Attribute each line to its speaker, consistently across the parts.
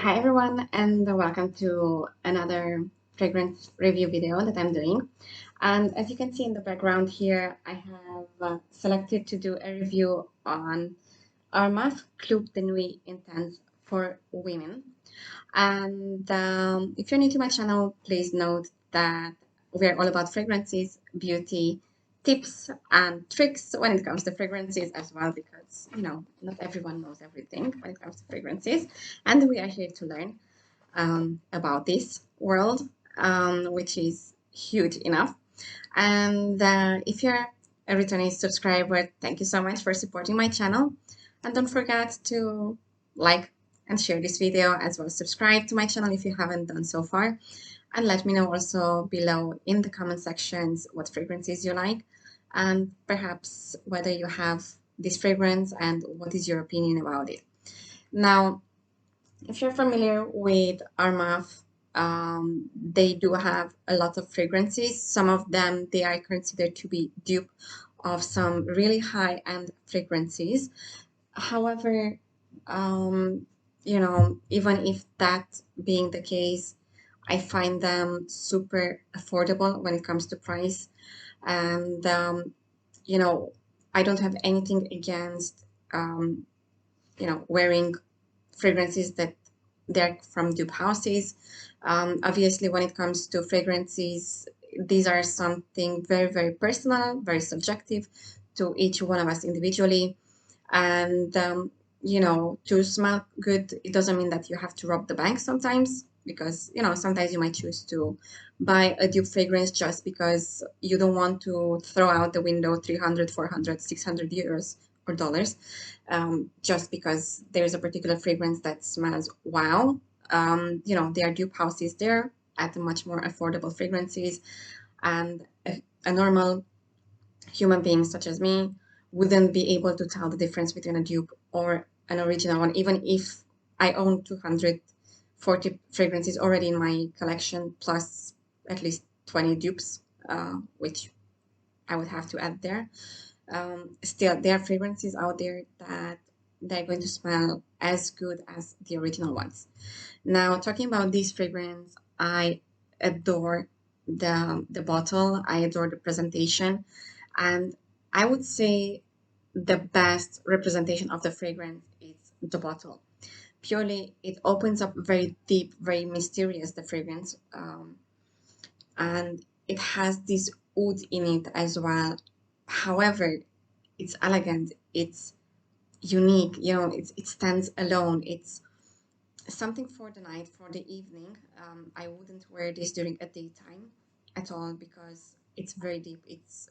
Speaker 1: Hi everyone, and welcome to another fragrance review video that I'm doing. And as you can see in the background here, I have selected to do a review on Armaf Club de Nuit Intense for women. And if you're new to my channel, please note that we're all about fragrances, beauty, tips, and tricks when it comes to fragrances as well, because, not everyone knows everything when it comes to fragrances. And we are here to learn about this world, which is huge enough. And if you're a returning subscriber, thank you so much for supporting my channel. And don't forget to like and share this video, as well as subscribe to my channel if you haven't done so far. And let me know also below in the comment sections what fragrances you like, and perhaps whether you have this fragrance and what is your opinion about it. Now, if you're familiar with Armaf, they do have a lot of fragrances. Some of them, they are considered to be dupe of some really high-end fragrances. However, even if that being the case, I find them super affordable when it comes to price. And, I don't have anything against, wearing fragrances that they're from dupe houses. Obviously, when it comes to fragrances, these are something very, very personal, very subjective to each one of us individually. And, to smell good, it doesn't mean that you have to rob the bank sometimes, because, sometimes you might choose to buy a dupe fragrance just because you don't want to throw out the window 300, 400, 600 euros or dollars, just because there's a particular fragrance that smells wow. There are dupe houses there at much more affordable fragrances, and a normal human being such as me wouldn't be able to tell the difference between a dupe or an original one, even if I own 240 fragrances already in my collection, plus at least 20 dupes, which I would have to add there. Still, there are fragrances out there that they're going to smell as good as the original ones. Now, talking about this fragrance, I adore the bottle. I adore the presentation, and I would say the best representation of the fragrance is the bottle. Purely, it opens up very deep, very mysterious, the fragrance, and it has this oud in it as well. However, it's elegant, it's unique, it stands alone. It's something for the night, for the evening. I wouldn't wear this during a daytime at all because it's very deep. It's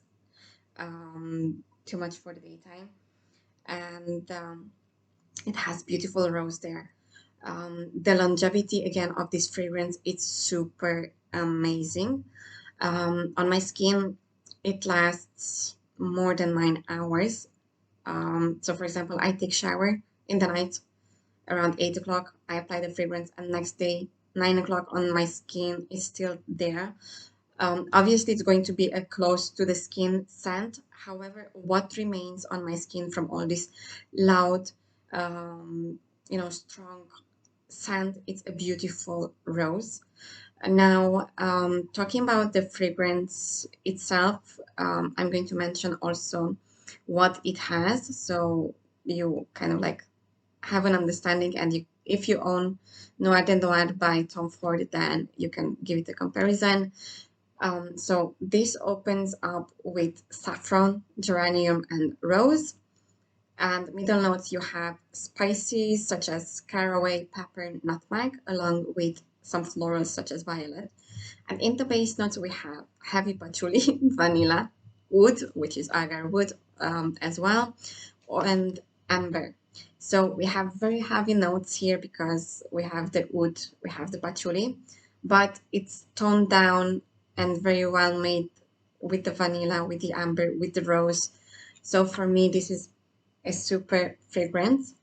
Speaker 1: too much for the daytime. And it has beautiful rose there. The longevity again of this fragrance, it's super amazing. On my skin, it lasts more than 9 hours. So for example, I take shower in the night around 8 o'clock. I apply the fragrance, and next day 9 o'clock on my skin is still there. Obviously, it's going to be a close to the skin scent. However, what remains on my skin from all this loud, strong scent, it's a beautiful rose. Now, talking about the fragrance itself, I'm going to mention also what it has, so you kind of like have an understanding, and if you own Noir de Noir by Tom Ford, then you can give it a comparison. So this opens up with saffron, geranium, and rose. And middle notes, you have spices such as caraway, pepper, nutmeg, along with some florals such as violet. And in the base notes, we have heavy patchouli, vanilla, wood, which is agar wood as well, and amber. So we have very heavy notes here because we have the wood, we have the patchouli, but it's toned down and very well made with the vanilla, with the amber, with the rose. So for me, this is a super fragrance.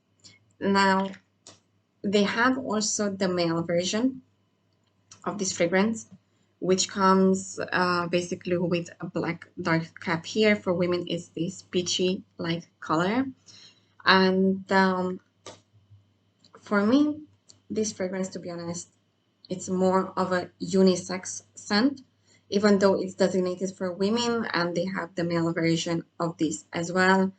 Speaker 1: Now, they have also the male version of this fragrance, which comes basically with a black dark cap here. For women, is this peachy light color. And for me, this fragrance, to be honest, it's more of a unisex scent, even though it's designated for women and they have the male version of this as well.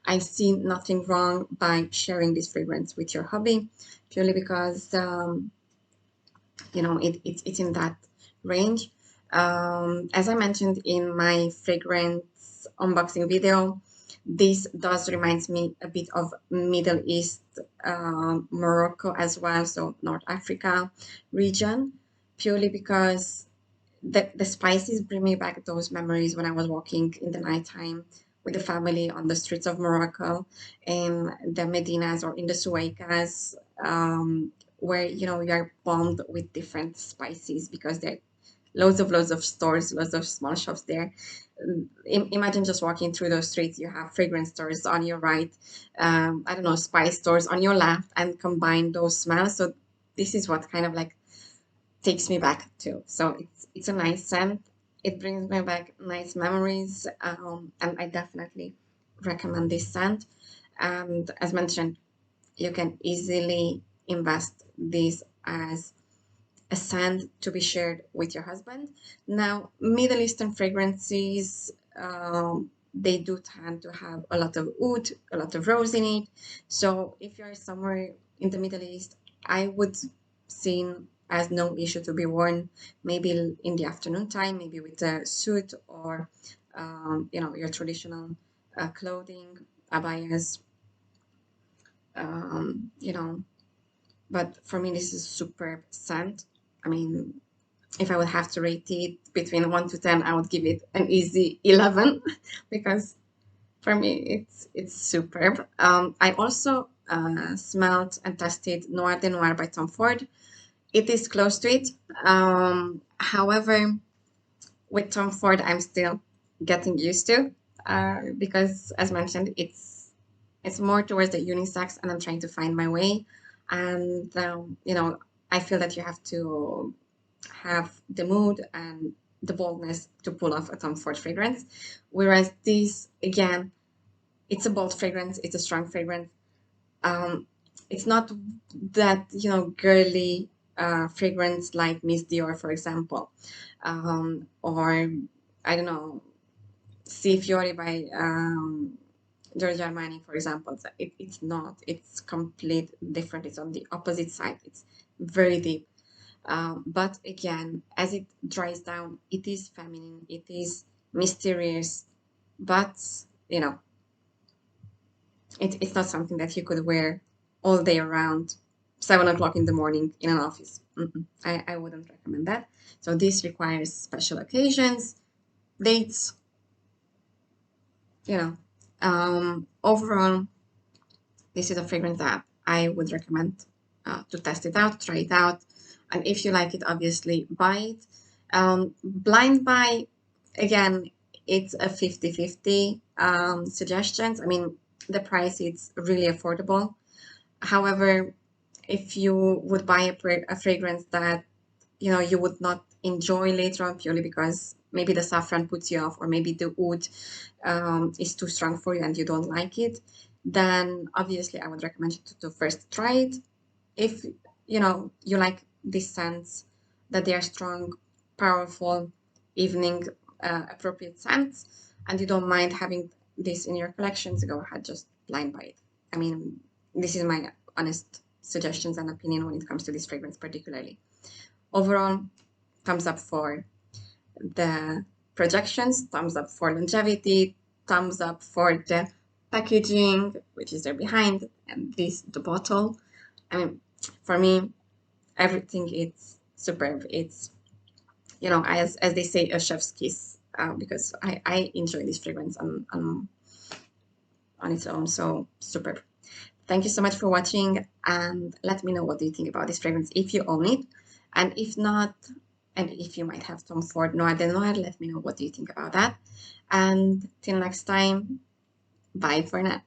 Speaker 1: I see nothing wrong by sharing this fragrance with your hubby, purely because it's in that range. As I mentioned in my fragrance unboxing video, this does reminds me a bit of Middle East, Morocco as well, so North Africa region, purely because the spices bring me back those memories when I was walking in the nighttime with the family on the streets of Morocco, in the Medinas or in the Suwaikas, where you are bombed with different spices because there are loads of stores, loads of small shops there. Imagine just walking through those streets. You have fragrance stores on your right, I don't know, spice stores on your left, and combine those smells. So this is what kind of like takes me back to. So it's a nice scent. It brings me back nice memories, and I definitely recommend this scent. And as mentioned, you can easily invest this as a scent to be shared with your husband. Now, Middle Eastern fragrances, they do tend to have a lot of oud, a lot of rose in it. So if you're somewhere in the Middle East, I would see as no issue to be worn maybe in the afternoon time, maybe with a suit or your traditional clothing, abayas, um, you know. But for me, this is superb scent. I mean, if I would have to rate it between 1 to 10, I would give it an easy 11 because for me it's superb. I also smelled and tested Noir de Noir by Tom Ford. It is close to it. However, with Tom Ford, I'm still getting used to because, as mentioned, it's more towards the unisex, and I'm trying to find my way. And I feel that you have to have the mood and the boldness to pull off a Tom Ford fragrance. Whereas this, again, it's a bold fragrance, it's a strong fragrance. Um, it's not that, girly fragrance like Miss Dior, for example, or I don't know, Si Fiori by Giorgio Armani, for example. So it's not, it's complete different. It's on the opposite side. It's very deep. But again, as it dries down, it is feminine, it is mysterious, but you know, it's not something that you could wear all day around, 7 o'clock in the morning in an office. I wouldn't recommend that. So this requires special occasions, dates, you know. Overall, this is a fragrance that I would recommend to test it out, try it out. And if you like it, obviously buy it. Blind buy, again, it's a 50-50 suggestions. I mean, the price is really affordable. However, if you would buy a fragrance that you would not enjoy later on purely because maybe the saffron puts you off, or maybe the oud is too strong for you and you don't like it, then obviously I would recommend you to first try it. If you like these scents, that they are strong, powerful, evening appropriate scents, and you don't mind having this in your collections, go ahead, just blind buy it. I mean, this is my honest suggestions and opinion when it comes to this fragrance particularly. Overall, thumbs up for the projections, thumbs up for longevity, thumbs up for the packaging, which is there behind, and the bottle. I mean, for me, everything is superb. It's as they say, a chef's kiss, because I enjoy this fragrance on its own. So superb. Thank you so much for watching, and let me know what do you think about this fragrance if you own it, and if not, and if you might have Tom Ford Noir de Noir, let me know what do you think about that. And till next time, bye for now.